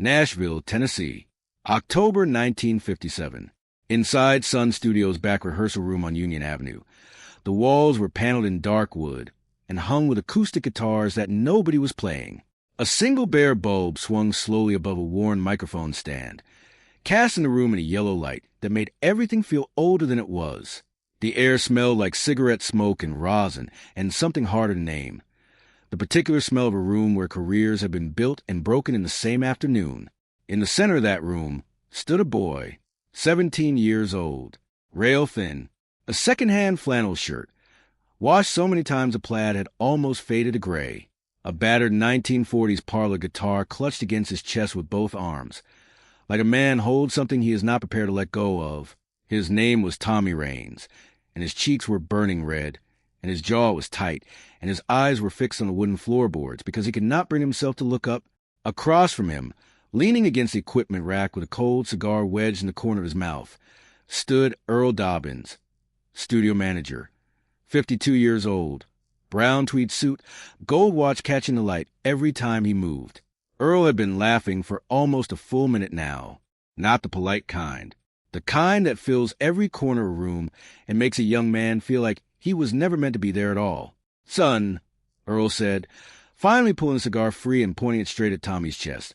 Nashville, Tennessee, October 1957. Inside Sun Studios' back rehearsal room on Union Avenue, the walls were paneled in dark wood and hung with acoustic guitars that nobody was playing. A single bare bulb swung slowly above a worn microphone stand, casting the room in a yellow light that made everything feel older than it was. The air smelled like cigarette smoke and rosin and something harder to name. The particular smell of a room where careers had been built and broken in the same afternoon. In the center of that room stood a boy, 17 years old, rail thin, a second-hand flannel shirt, washed so many times the plaid had almost faded to gray, a battered 1940s parlor guitar clutched against his chest with both arms, like a man holds something he is not prepared to let go of. His name was Tommy Raines, and his cheeks were burning red, and his jaw was tight, and his eyes were fixed on the wooden floorboards because he could not bring himself to look up. Across from him, leaning against the equipment rack with a cold cigar wedged in the corner of his mouth, stood Earl Dobbins, studio manager, 52 years old, brown tweed suit, gold watch catching the light every time he moved. Earl had been laughing for almost a full minute now, not the polite kind, the kind that fills every corner of a room and makes a young man feel like he was never meant to be there at all. "Son," Earl said, finally pulling the cigar free and pointing it straight at Tommy's chest,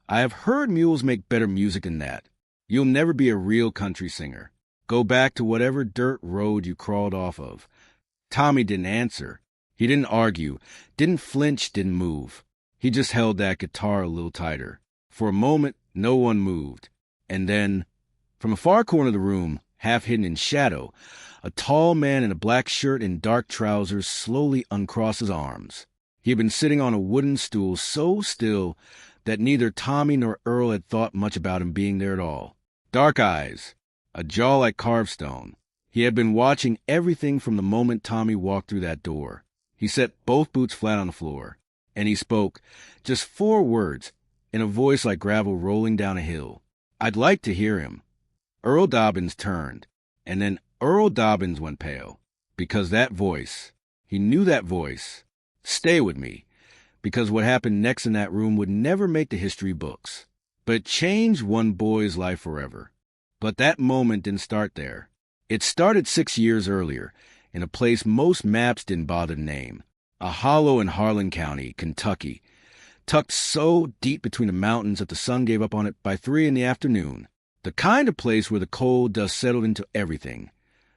"I have heard mules make better music than that. You'll never be a real country singer. Go back to whatever dirt road you crawled off of." Tommy didn't answer. He didn't argue, didn't flinch, didn't move. He just held that guitar a little tighter. For a moment, no one moved. And then, from a far corner of the room, half hidden in shadow, a tall man in a black shirt and dark trousers slowly uncrossed his arms. He had been sitting on a wooden stool so still that neither Tommy nor Earl had thought much about him being there at all. Dark eyes, a jaw like carved stone. He had been watching everything from the moment Tommy walked through that door. He set both boots flat on the floor, and he spoke just 4 words in a voice like gravel rolling down a hill. I'd like to hear him. Earl Dobbins turned, and then Earl Dobbins went pale, because that voice, he knew that voice. Stay with me, because what happened next in that room would never make the history books. But it changed one boy's life forever. But that moment didn't start there. It started 6 years earlier, in a place most maps didn't bother to name, a hollow in Harlan County, Kentucky, tucked so deep between the mountains that the sun gave up on it by 3 in the afternoon. The kind of place where the coal dust settled into everything.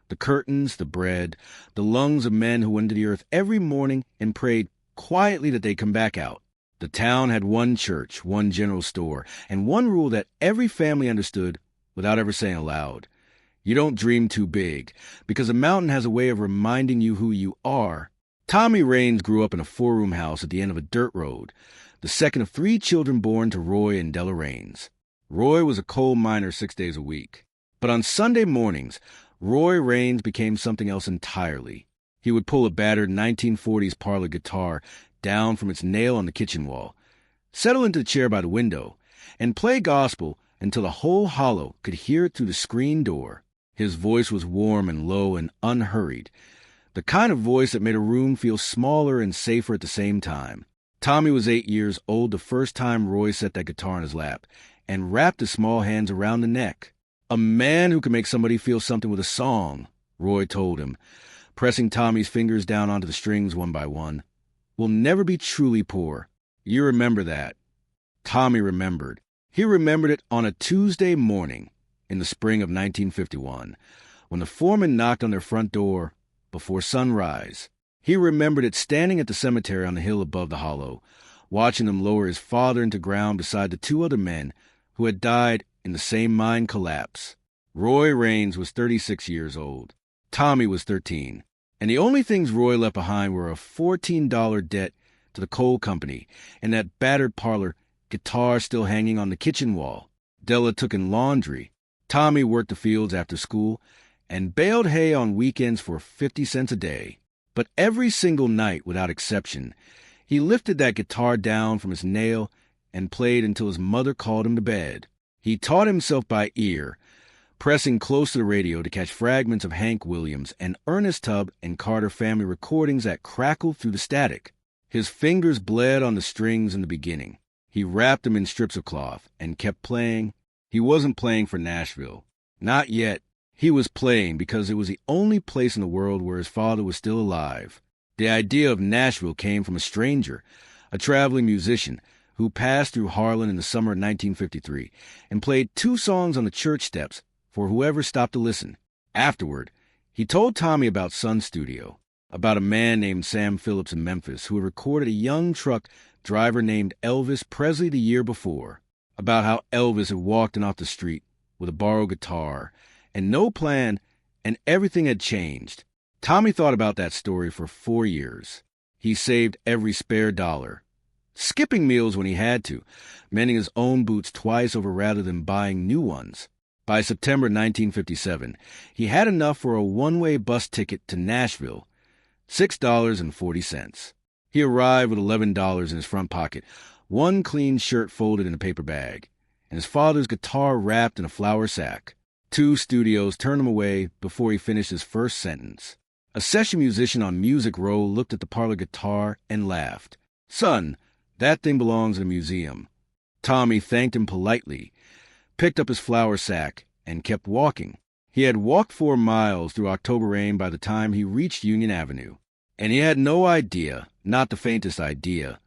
The curtains, the bread, the lungs of men who went to the earth every morning and prayed quietly that they'd come back out. The town had one church, one general store, and one rule that every family understood without ever saying aloud. You don't dream too big, because a mountain has a way of reminding you who you are. Tommy Raines grew up in a 4-room house at the end of a dirt road, the second of 3 children born to Roy and Della Raines. Roy was a coal miner 6 days a week. But on Sunday mornings, Roy Raines became something else entirely. He would pull a battered 1940s parlor guitar down from its nail on the kitchen wall, settle into the chair by the window, and play gospel until the whole hollow could hear it through the screen door. His voice was warm and low and unhurried, the kind of voice that made a room feel smaller and safer at the same time. Tommy was 8 years old the first time Roy set that guitar in his lap and wrapped his small hands around the neck. "A man who can make somebody feel something with a song," Roy told him, pressing Tommy's fingers down onto the strings one by one, "will never be truly poor. You remember that." Tommy remembered. He remembered it on a Tuesday morning in the spring of 1951, when the foreman knocked on their front door before sunrise. He remembered it standing at the cemetery on the hill above the hollow, watching them lower his father into ground beside the 2 other men who had died in the same mine collapse. Roy Raines was 36 years old. Tommy was 13. And the only things Roy left behind were a $14 debt to the coal company and that battered parlor guitar still hanging on the kitchen wall. Della took in laundry. Tommy worked the fields after school and baled hay on weekends for 50 cents a day. But every single night, without exception, he lifted that guitar down from its nail and played until his mother called him to bed. He taught himself by ear, pressing close to the radio to catch fragments of Hank Williams and Ernest Tubb and Carter family recordings that crackled through the static. His fingers bled on the strings in the beginning. He wrapped them in strips of cloth and kept playing. He wasn't playing for Nashville. Not yet. He was playing because it was the only place in the world where his father was still alive. The idea of Nashville came from a stranger, a traveling musician, who passed through Harlan in the summer of 1953 and played 2 songs on the church steps for whoever stopped to listen. Afterward, he told Tommy about Sun Studio, about a man named Sam Phillips in Memphis who had recorded a young truck driver named Elvis Presley the year before, about how Elvis had walked in off the street with a borrowed guitar and no plan, and everything had changed. Tommy thought about that story for 4 years. He saved every spare dollar, skipping meals when he had to, mending his own boots twice over rather than buying new ones. By September 1957, he had enough for a one-way bus ticket to Nashville, $6.40. He arrived with $11 in his front pocket, one clean shirt folded in a paper bag, and his father's guitar wrapped in a flour sack. 2 studios turned him away before he finished his first sentence. A session musician on Music Row looked at the parlor guitar and laughed. "Son, that thing belongs in a museum." Tommy thanked him politely, picked up his flour sack, and kept walking. He had walked 4 miles through October rain by the time he reached Union Avenue. And he had no idea, not the faintest idea,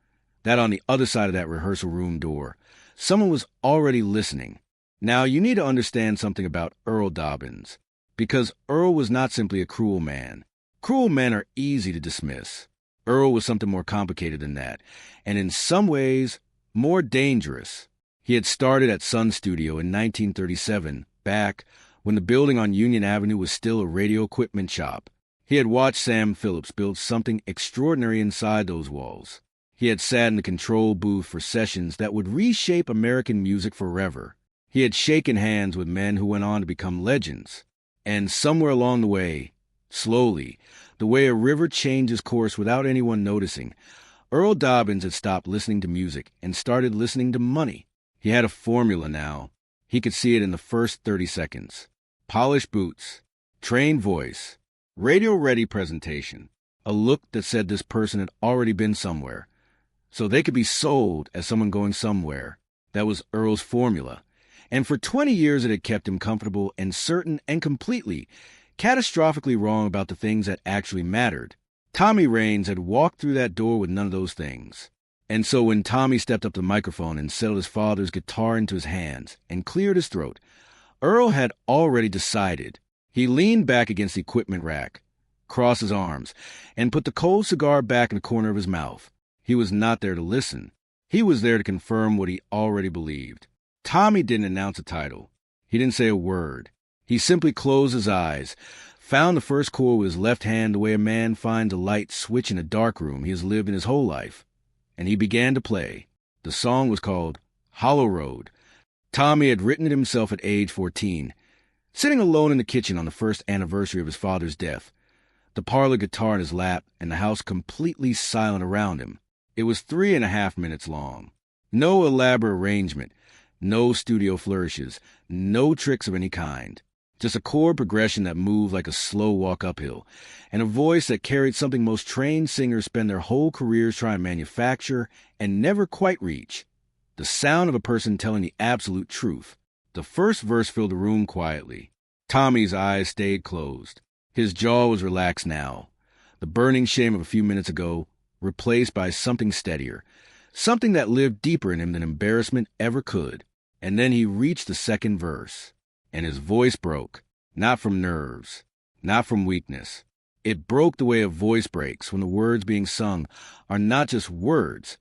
that on the other side of that rehearsal room door, someone was already listening. Now, you need to understand something about Earl Dobbins, because Earl was not simply a cruel man. Cruel men are easy to dismiss. Earl was something more complicated than that, and in some ways, more dangerous. He had started at Sun Studio in 1937, back when the building on Union Avenue was still a radio equipment shop. He had watched Sam Phillips build something extraordinary inside those walls. He had sat in the control booth for sessions that would reshape American music forever. He had shaken hands with men who went on to become legends. And somewhere along the way, slowly, the way a river changes course without anyone noticing, Earl Dobbins had stopped listening to music and started listening to money. He had a formula now. He could see it in the first 30 seconds. Polished boots, trained voice, radio-ready presentation, a look that said this person had already been somewhere, so they could be sold as someone going somewhere. That was Earl's formula. And for 20 years it had kept him comfortable and certain and completely, catastrophically wrong about the things that actually mattered. Tommy Raines had walked through that door with none of those things. And so when Tommy stepped up to the microphone and settled his father's guitar into his hands and cleared his throat, Earl had already decided. He leaned back against the equipment rack, crossed his arms, and put the cold cigar back in the corner of his mouth. He was not there to listen. He was there to confirm what he already believed. Tommy didn't announce a title. He didn't say a word. He simply closed his eyes, found the first chord with his left hand the way a man finds a light switch in a dark room he has lived in his whole life, and he began to play. The song was called Hollow Road. Tommy had written it himself at age 14, sitting alone in the kitchen on the first anniversary of his father's death, the parlor guitar in his lap and the house completely silent around him. It was 3.5 minutes long. No elaborate arrangement, no studio flourishes, no tricks of any kind. Just a chord progression that moved like a slow walk uphill, and a voice that carried something most trained singers spend their whole careers trying to manufacture and never quite reach. The sound of a person telling the absolute truth. The first verse filled the room quietly. Tommy's eyes stayed closed. His jaw was relaxed now. The burning shame of a few minutes ago replaced by something steadier, something that lived deeper in him than embarrassment ever could. And then he reached the second verse, and his voice broke, not from nerves, not from weakness. It broke the way a voice breaks when the words being sung are not just words,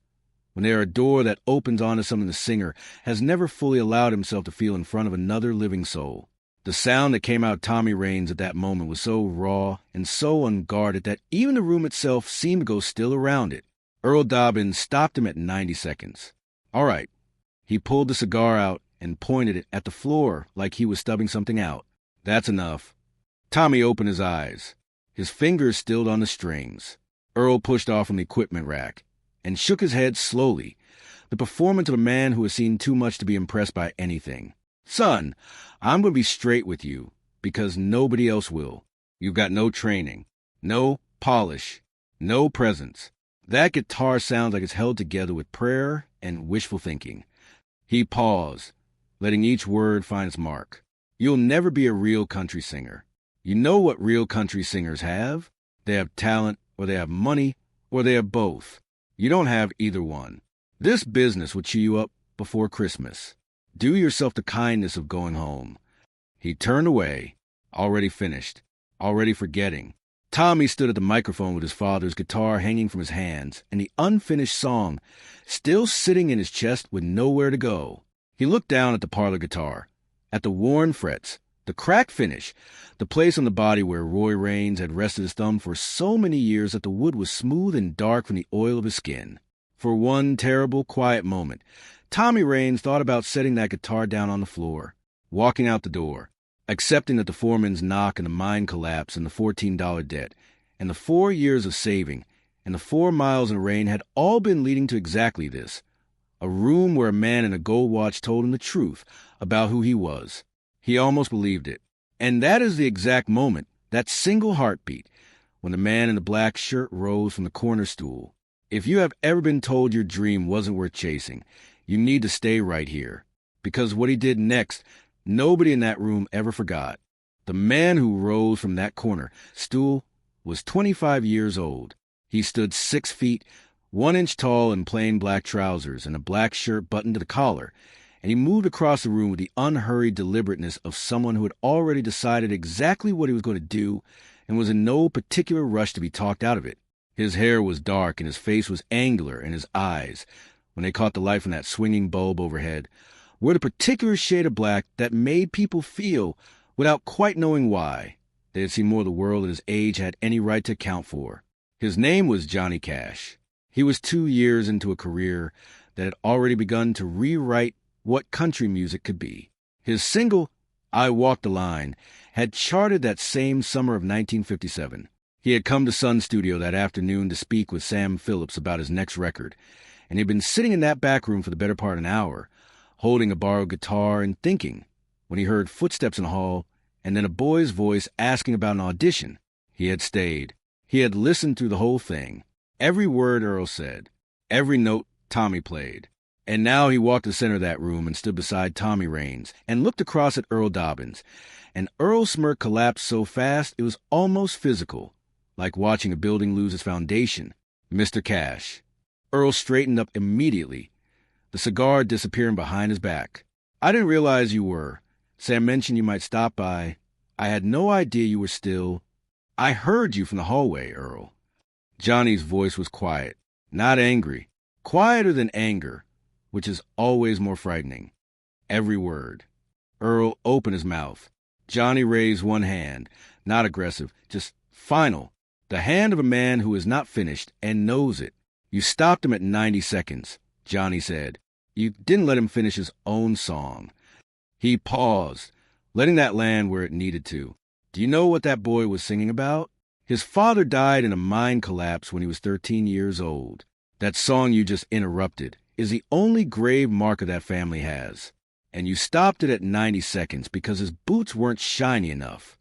when they are a door that opens onto something the singer has never fully allowed himself to feel in front of another living soul. The sound that came out of Tommy Raines at that moment was so raw and so unguarded that even the room itself seemed to go still around it. Earl Dobbins stopped him at 90 seconds. All right. He pulled the cigar out and pointed it at the floor like he was stubbing something out. That's enough. Tommy opened his eyes, his fingers still on the strings. Earl pushed off from the equipment rack and shook his head slowly, the performance of a man who has seen too much to be impressed by anything. Son, I'm going to be straight with you, because nobody else will. You've got no training, no polish, no presence. That guitar sounds like it's held together with prayer and wishful thinking. He paused, letting each word find its mark. You'll never be a real country singer. You know what real country singers have? They have talent, or they have money, or they have both. You don't have either one. This business will cheer you up before Christmas. Do yourself the kindness of going home. He turned away, already finished, already forgetting. Tommy stood at the microphone with his father's guitar hanging from his hands and the unfinished song still sitting in his chest with nowhere to go. He looked down at the parlor guitar, at the worn frets, the cracked finish, the place on the body where Roy Raines had rested his thumb for so many years that the wood was smooth and dark from the oil of his skin. For one terrible, quiet moment, Tommy Raines thought about setting that guitar down on the floor, walking out the door, accepting that the foreman's knock and the mine collapse and the $14 debt, and the 4 years of saving, and the 4 miles in rain had all been leading to exactly this, a room where a man in a gold watch told him the truth about who he was. He almost believed it. And that is the exact moment, that single heartbeat, when the man in the black shirt rose from the corner stool. If you have ever been told your dream wasn't worth chasing, you need to stay right here, because what he did next, nobody in that room ever forgot. The man who rose from that corner stool was 25 years old. He stood 6 feet, 1 inch tall in plain black trousers and a black shirt buttoned to the collar, and he moved across the room with the unhurried deliberateness of someone who had already decided exactly what he was going to do and was in no particular rush to be talked out of it. His hair was dark and his face was angular, and his eyes, when they caught the light from that swinging bulb overhead, were the particular shade of black that made people feel, without quite knowing why, they had seen more of the world than his age had any right to account for. His name was Johnny Cash. He was 2 years into a career that had already begun to rewrite what country music could be. His single, I Walked the Line, had charted that same summer of 1957. He had come to Sun Studio that afternoon to speak with Sam Phillips about his next record, and he had been sitting in that back room for the better part of an hour, holding a borrowed guitar and thinking, when he heard footsteps in the hall and then a boy's voice asking about an audition. He had stayed. He had listened through the whole thing, every word Earl said, every note Tommy played. And now he walked the center of that room and stood beside Tommy Raines and looked across at Earl Dobbins. And Earl's smirk collapsed so fast it was almost physical, like watching a building lose its foundation. Mr. Cash. Earl straightened up immediately, the cigar disappearing behind his back. I didn't realize you were. Sam mentioned you might stop by. I had no idea you were still. I heard you from the hallway, Earl. Johnny's voice was quiet, not angry, quieter than anger, which is always more frightening. Every word. Earl opened his mouth. Johnny raised one hand, not aggressive, just final, the hand of a man who is not finished and knows it. You stopped him at 90 seconds, Johnny said. You didn't let him finish his own song. He paused, letting that land where it needed to. Do you know what that boy was singing about? His father died in a mine collapse when he was 13 years old. That song you just interrupted is the only grave marker that family has. And you stopped it at 90 seconds because his boots weren't shiny enough.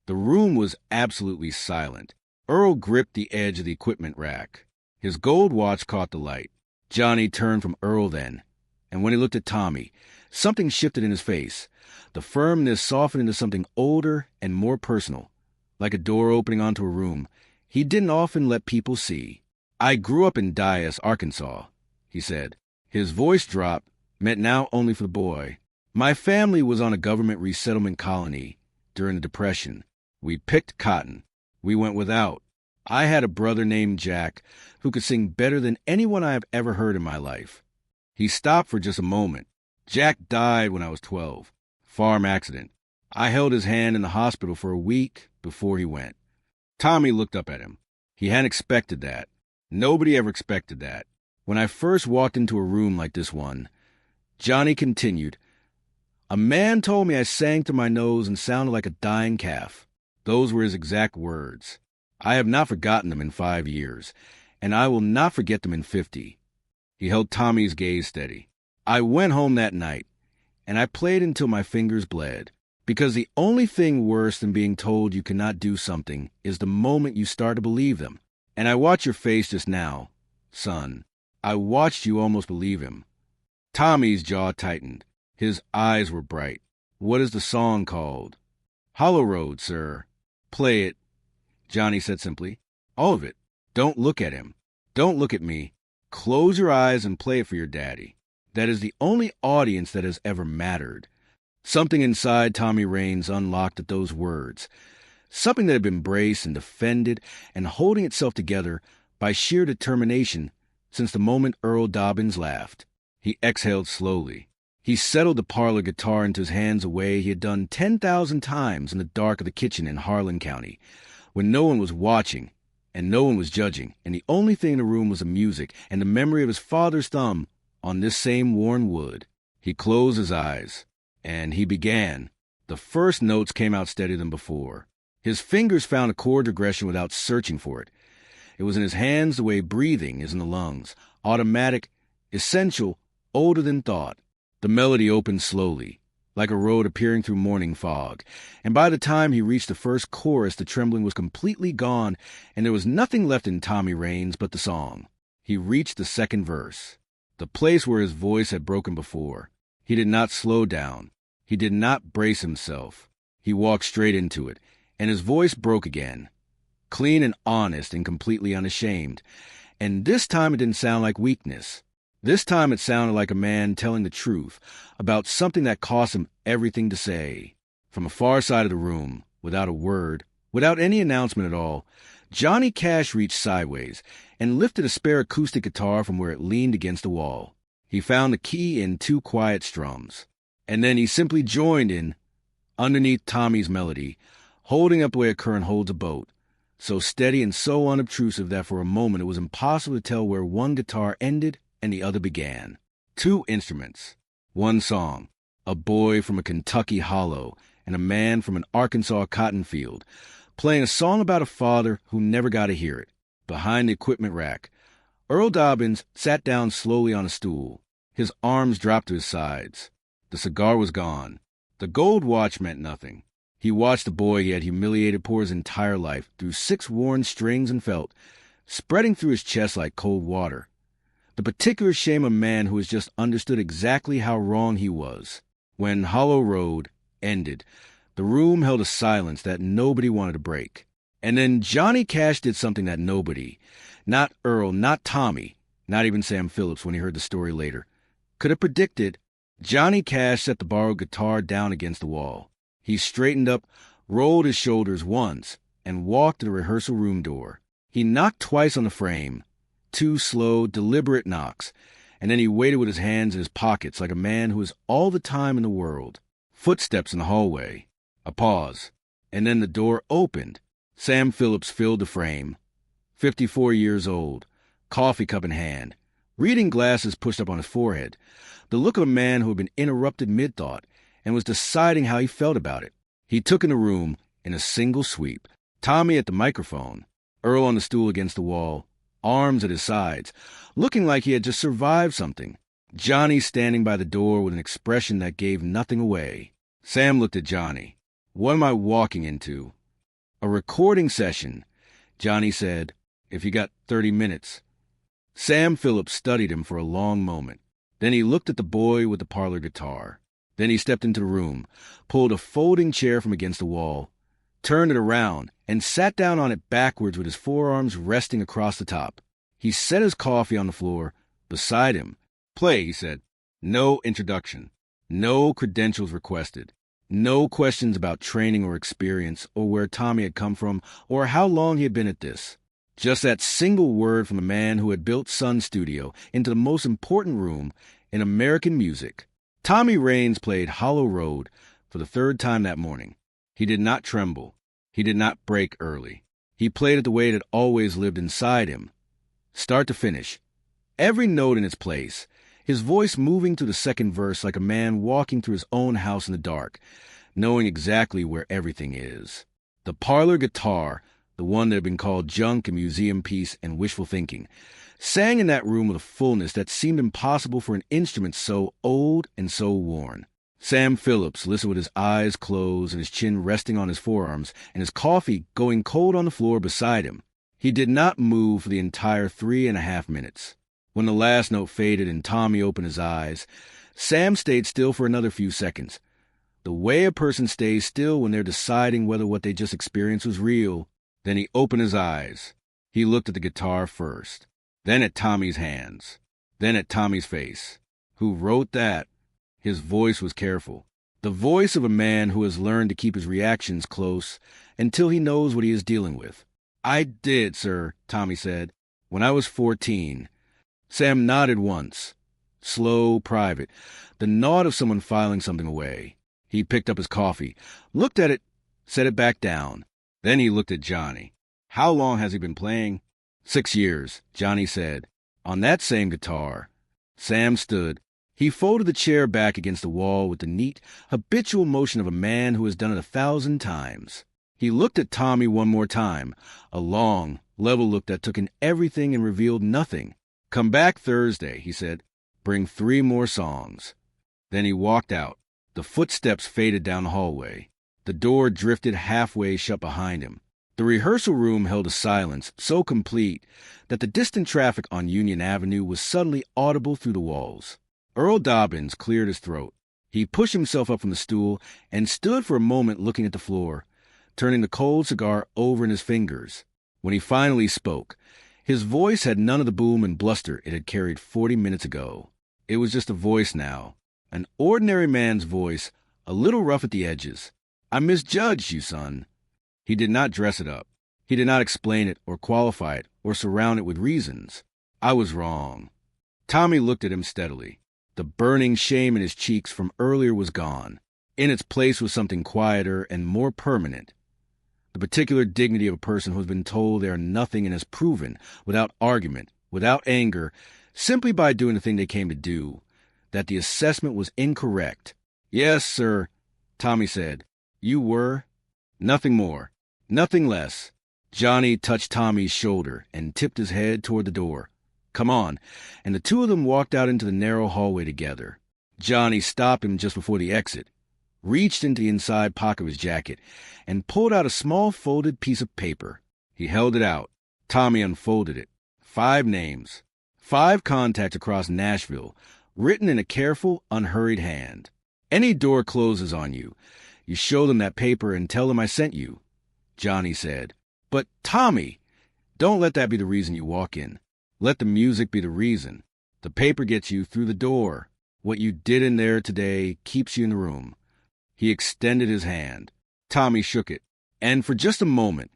The room was absolutely silent. Earl gripped the edge of the equipment rack. His gold watch caught the light. Johnny turned from Earl then, and when he looked at Tommy, something shifted in his face. The firmness softened into something older and more personal, like a door opening onto a room he didn't often let people see. I grew up in Dyess, Arkansas, he said. His voice dropped, meant now only for the boy. My family was on a government resettlement colony during the Depression. We picked cotton. We went without. I had a brother named Jack who could sing better than anyone I have ever heard in my life. He stopped for just a moment. Jack died when I was 12. Farm accident. I held his hand in the hospital for a week before he went. Tommy looked up at him. He hadn't expected that. Nobody ever expected that. When I first walked into a room like this one, Johnny continued, a man told me I sang through my nose and sounded like a dying calf. Those were his exact words. I have not forgotten them in 5 years, and I will not forget them in 50. He held Tommy's gaze steady. I went home that night, and I played until my fingers bled, because the only thing worse than being told you cannot do something is the moment you start to believe them. And I watch your face just now, son. I watched you almost believe him." Tommy's jaw tightened. His eyes were bright. "What is the song called?" "Hollow Road, sir." "Play it," Johnny said simply. "All of it. Don't look at him. Don't look at me. Close your eyes and play it for your daddy. That is the only audience that has ever mattered." Something inside Tommy Raines unlocked at those words. Something that had been braced and defended and holding itself together by sheer determination since the moment Earl Dobbins laughed. He exhaled slowly. He settled the parlor guitar into his hands a way he had done 10,000 times in the dark of the kitchen in Harlan County, when no one was watching and no one was judging, and the only thing in the room was the music and the memory of his father's thumb on this same worn wood. He closed his eyes, and he began. The first notes came out steadier than before. His fingers found a chord progression without searching for it. It was in his hands the way breathing is in the lungs, automatic, essential, older than thought. The melody opened slowly, like a road appearing through morning fog, and by the time he reached the first chorus, the trembling was completely gone, and there was nothing left in Tommy Raines but the song. He reached the second verse, the place where his voice had broken before. He did not slow down. He did not brace himself. He walked straight into it, and his voice broke again, clean and honest and completely unashamed. And this time it didn't sound like weakness. This time it sounded like a man telling the truth about something that cost him everything to say. From the far side of the room, without a word, without any announcement at all, Johnny Cash reached sideways and lifted a spare acoustic guitar from where it leaned against the wall. He found the key in 2 quiet strums, and then he simply joined in, underneath Tommy's melody, holding up the way a current holds a boat, so steady and so unobtrusive that for a moment it was impossible to tell where one guitar ended and the other began. 2 instruments, 1 song, a boy from a Kentucky hollow and a man from an Arkansas cotton field, playing a song about a father who never got to hear it. Behind the equipment rack, Earl Dobbins sat down slowly on a stool. His arms dropped to his sides. The cigar was gone. The gold watch meant nothing. He watched the boy he had humiliated pour his entire life through 6 worn strings and felt, spreading through his chest like cold water. The particular shame of a man who has just understood exactly how wrong he was. When Hollow Road ended, the room held a silence that nobody wanted to break. And then Johnny Cash did something that nobody, not Earl, not Tommy, not even Sam Phillips when he heard the story later, could have predicted. Johnny Cash set the borrowed guitar down against the wall. He straightened up, rolled his shoulders once, and walked to the rehearsal room door. He knocked twice on the frame, 2 slow, deliberate knocks, and then he waited with his hands in his pockets like a man who has all the time in the world. Footsteps in the hallway. A pause. And then the door opened. Sam Phillips filled the frame. 54 years old, coffee cup in hand, reading glasses pushed up on his forehead, the look of a man who had been interrupted mid-thought and was deciding how he felt about it. He took in the room in a single sweep. Tommy at the microphone, Earl on the stool against the wall, arms at his sides, looking like he had just survived something. Johnny standing by the door with an expression that gave nothing away. Sam looked at Johnny. "What am I walking into?" "A recording session," Johnny said. "If you got 30 minutes. Sam Phillips studied him for a long moment. Then he looked at the boy with the parlor guitar. Then he stepped into the room, pulled a folding chair from against the wall, turned it around, and sat down on it backwards with his forearms resting across the top. He set his coffee on the floor beside him. "Play," he said. No introduction. No credentials requested. No questions about training or experience or where Tommy had come from or how long he had been at this. Just that single word from the man who had built Sun Studio into the most important room in American music. Tommy Raines played Hollow Road for the 3rd time that morning. He did not tremble. He did not break early. He played it the way it had always lived inside him, start to finish. Every note in its place, his voice moving through the second verse like a man walking through his own house in the dark, knowing exactly where everything is. The parlor guitar, the one that had been called junk and museum piece and wishful thinking, sang in that room with a fullness that seemed impossible for an instrument so old and so worn. Sam Phillips listened with his eyes closed and his chin resting on his forearms and his coffee going cold on the floor beside him. He did not move for the entire 3.5 minutes. When the last note faded and Tommy opened his eyes, Sam stayed still for another few seconds. The way a person stays still when they're deciding whether what they just experienced was real. Then he opened his eyes. He looked at the guitar first, then at Tommy's hands, then at Tommy's face. Who wrote that? His voice was careful. The voice of a man who has learned to keep his reactions close until he knows what he is dealing with. I did, sir, Tommy said. When I was 14. Sam nodded once. Slow, private. The nod of someone filing something away. He picked up his coffee, looked at it, set it back down. Then he looked at Johnny. How long has he been playing? 6 years, Johnny said. On that same guitar. Sam stood. He folded the chair back against the wall with the neat, habitual motion of a man who has done it 1,000 times. He looked at Tommy one more time, a long, level look that took in everything and revealed nothing. Come back Thursday, he said. Bring 3 more songs. Then he walked out. The footsteps faded down the hallway. The door drifted halfway shut behind him. The rehearsal room held a silence so complete that the distant traffic on Union Avenue was suddenly audible through the walls. Earl Dobbins cleared his throat. He pushed himself up from the stool and stood for a moment looking at the floor, turning the cold cigar over in his fingers. When he finally spoke, his voice had none of the boom and bluster it had carried 40 minutes ago. It was just a voice now, an ordinary man's voice, a little rough at the edges. I misjudged you, son. He did not dress it up. He did not explain it or qualify it or surround it with reasons. I was wrong. Tommy looked at him steadily. The burning shame in his cheeks from earlier was gone. In its place was something quieter and more permanent. The particular dignity of a person who has been told they are nothing and has proven, without argument, without anger, simply by doing the thing they came to do, that the assessment was incorrect. Yes, sir, Tommy said. You were? Nothing more, nothing less. Johnny touched Tommy's shoulder and tipped his head toward the door. Come on, and the two of them walked out into the narrow hallway together. Johnny stopped him just before the exit, reached into the inside pocket of his jacket, and pulled out a small folded piece of paper. He held it out. Tommy unfolded it. 5 names. 5 contacts across Nashville, written in a careful, unhurried hand. Any door closes on you, you show them that paper and tell them I sent you, Johnny said. But, Tommy, don't let that be the reason you walk in. Let the music be the reason. The paper gets you through the door. What you did in there today keeps you in the room. He extended his hand. Tommy shook it, and for just a moment,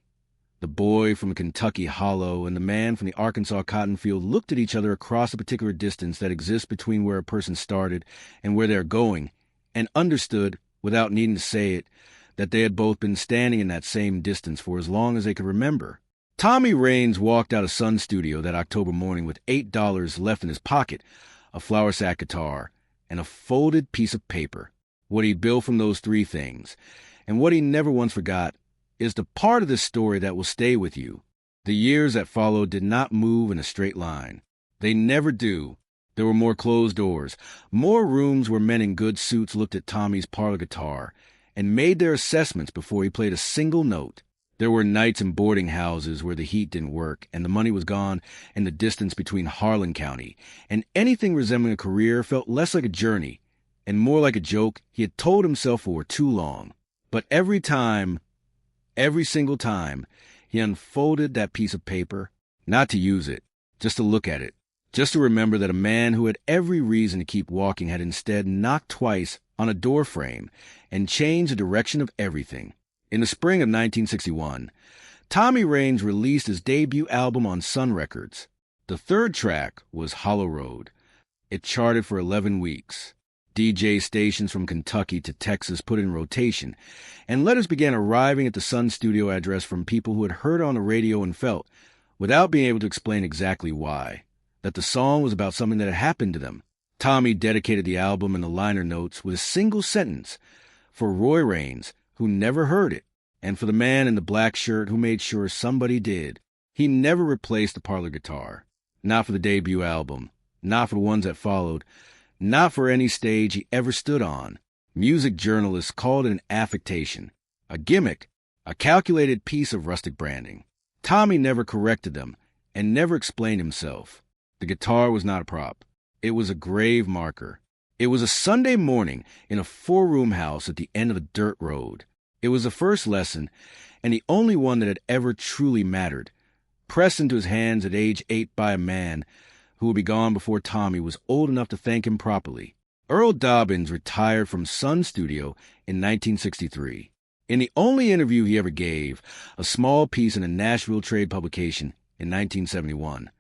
the boy from the Kentucky Hollow and the man from the Arkansas cotton field looked at each other across the particular distance that exists between where a person started and where they are going, and understood, without needing to say it, that they had both been standing in that same distance for as long as they could remember. Tommy Raines walked out of Sun Studio that October morning with $8 left in his pocket, a flour sack guitar, and a folded piece of paper. What he built from those 3 things, and what he never once forgot, is the part of this story that will stay with you. The years that followed did not move in a straight line. They never do. There were more closed doors, more rooms where men in good suits looked at Tommy's parlor guitar and made their assessments before he played a single note. There were nights in boarding houses where the heat didn't work and the money was gone and the distance between Harlan County and anything resembling a career felt less like a journey and more like a joke he had told himself for too long. But every single time, he unfolded that piece of paper, not to use it, just to look at it, just to remember that a man who had every reason to keep walking had instead knocked twice on a door frame and changed the direction of everything. In the spring of 1961, Tommy Raines released his debut album on Sun Records. The 3rd track was Hollow Road. It charted for 11 weeks. DJ stations from Kentucky to Texas put it in rotation, and letters began arriving at the Sun Studio address from people who had heard it on the radio and felt, without being able to explain exactly why, that the song was about something that had happened to them. Tommy dedicated the album and the liner notes with a single sentence for Roy Raines, who never heard it, and for the man in the black shirt who made sure somebody did. He never replaced the parlor guitar. Not for the debut album, not for the ones that followed, not for any stage he ever stood on. Music journalists called it an affectation, a gimmick, a calculated piece of rustic branding. Tommy never corrected them and never explained himself. The guitar was not a prop. It was a grave marker. It was a Sunday morning in a four-room house at the end of a dirt road. It was the first lesson, and the only one that had ever truly mattered, pressed into his hands at age 8 by a man who would be gone before Tommy was old enough to thank him properly. Earl Dobbins retired from Sun Studio in 1963. In the only interview he ever gave, a small piece in a Nashville trade publication in 1971,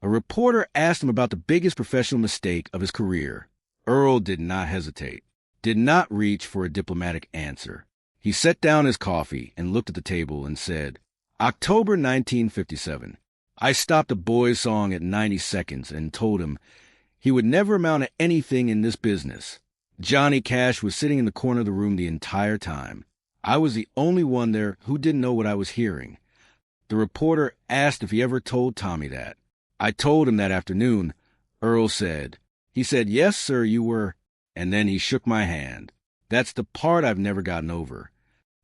a reporter asked him about the biggest professional mistake of his career. Earl did not hesitate, did not reach for a diplomatic answer. He set down his coffee and looked at the table and said, October 1957. I stopped a boy's song at 90 seconds and told him he would never amount to anything in this business. Johnny Cash was sitting in the corner of the room the entire time. I was the only one there who didn't know what I was hearing. The reporter asked if he ever told Tommy that. I told him that afternoon, Earl said. He said, yes, sir, you were. And then he shook my hand. That's the part I've never gotten over.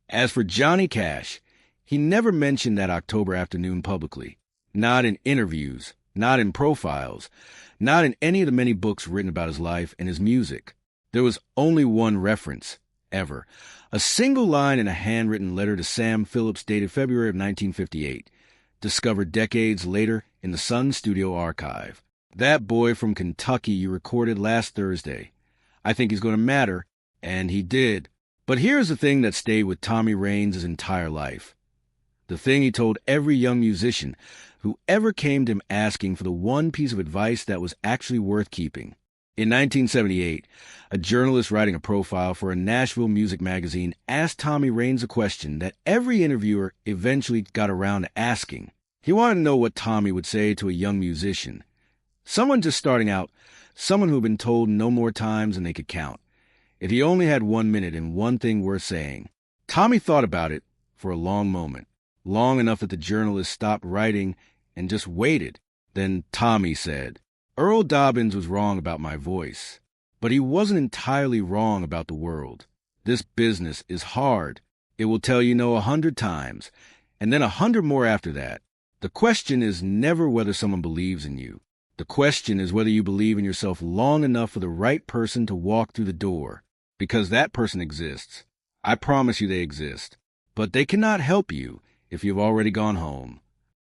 As for Johnny Cash, he never mentioned that October afternoon publicly. Not in interviews, not in profiles, not in any of the many books written about his life and his music. There was only one reference, ever. A single line in a handwritten letter to Sam Phillips dated February of 1958, discovered decades later in the Sun Studio archive. That boy from Kentucky you recorded last Thursday. I think he's going to matter, and he did. But here's the thing that stayed with Tommy Raines his entire life. The thing he told every young musician who ever came to him asking for the one piece of advice that was actually worth keeping. In 1978, a journalist writing a profile for a Nashville music magazine asked Tommy Raines a question that every interviewer eventually got around to asking. He wanted to know what Tommy would say to a young musician. Someone just starting out, someone who had been told no more times than they could count. If he only had 1 minute and one thing worth saying. Tommy thought about it for a long moment, long enough that the journalist stopped writing and just waited. Then Tommy said, Earl Dobbins was wrong about my voice, but he wasn't entirely wrong about the world. This business is hard. It will tell you no 100 times, and then 100 more after that. The question is never whether someone believes in you. The question is whether you believe in yourself long enough for the right person to walk through the door, because that person exists. I promise you they exist, but they cannot help you if you've already gone home.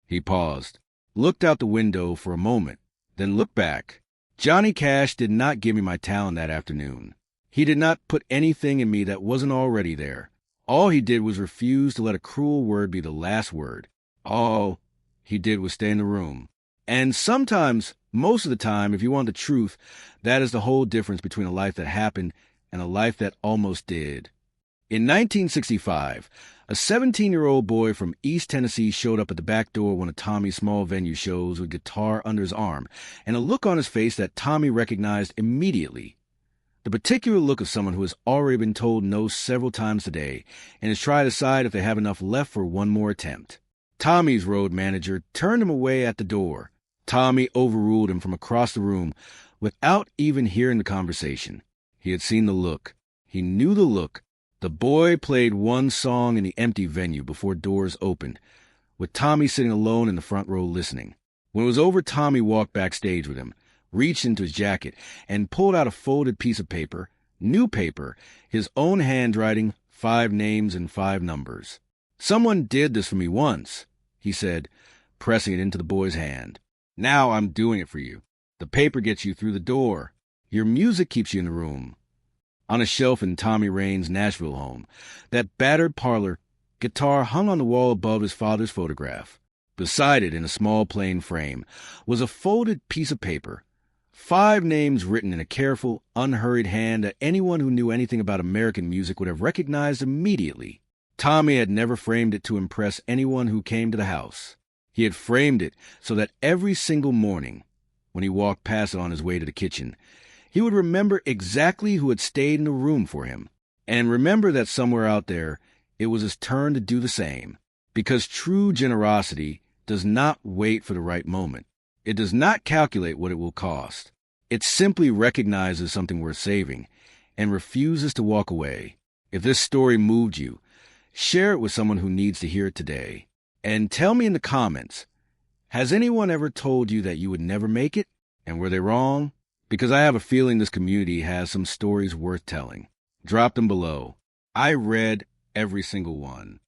He paused, looked out the window for a moment, then looked back. Johnny Cash did not give me my talent that afternoon. He did not put anything in me that wasn't already there. All he did was refuse to let a cruel word be the last word. All he did was stay in the room. And sometimes, most of the time, if you want the truth, that is the whole difference between a life that happened and a life that almost did. In 1965, a 17-year-old boy from East Tennessee showed up at the back door of one of Tommy's small venue shows with a guitar under his arm and a look on his face that Tommy recognized immediately. The particular look of someone who has already been told no several times today and has tried to decide if they have enough left for one more attempt. Tommy's road manager turned him away at the door. Tommy overruled him from across the room without even hearing the conversation. He had seen the look. He knew the look. The boy played one song in the empty venue before doors opened, with Tommy sitting alone in the front row listening. When it was over, Tommy walked backstage with him, reached into his jacket, and pulled out a folded piece of paper, new paper, his own handwriting, 5 names and 5 numbers. Someone did this for me once, he said, pressing it into the boy's hand. Now I'm doing it for you. The paper gets you through the door. Your music keeps you in the room. On a shelf in Tommy Raines' Nashville home, that battered parlor guitar hung on the wall above his father's photograph. Beside it, in a small plain frame, was a folded piece of paper, 5 names written in a careful, unhurried hand that anyone who knew anything about American music would have recognized immediately. Tommy had never framed it to impress anyone who came to the house. He had framed it so that every single morning, when he walked past it on his way to the kitchen, he would remember exactly who had stayed in the room for him, and remember that somewhere out there it was his turn to do the same, because true generosity does not wait for the right moment. It does not calculate what it will cost. It simply recognizes something worth saving and refuses to walk away. If this story moved you, share it with someone who needs to hear it today. And tell me in the comments, Has anyone ever told you that you would never make it? And were they wrong? Because I have a feeling this community has some stories worth telling. Drop them below. I read every single one.